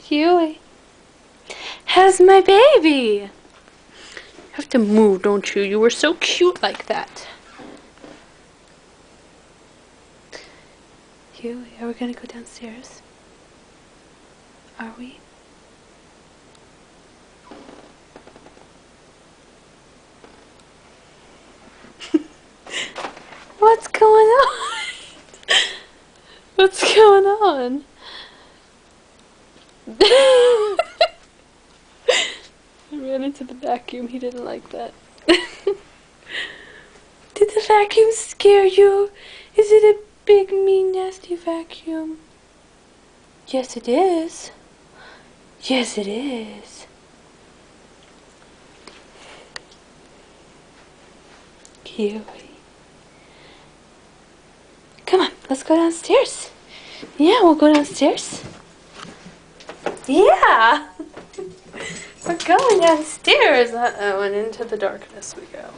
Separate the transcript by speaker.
Speaker 1: Huey. How's my baby? You have to move, don't you? You were so cute like that. Huey, are we gonna go downstairs? Are we? What's going on? What's going on? I ran into the vacuum. He didn't like that. Did the vacuum scare you? Is it a big, mean, nasty vacuum? Yes, it is. Yes, it is. Huey. Come on, let's go downstairs. Yeah, we'll go downstairs. Yeah! We're going downstairs. Uh-oh, and into the darkness we go.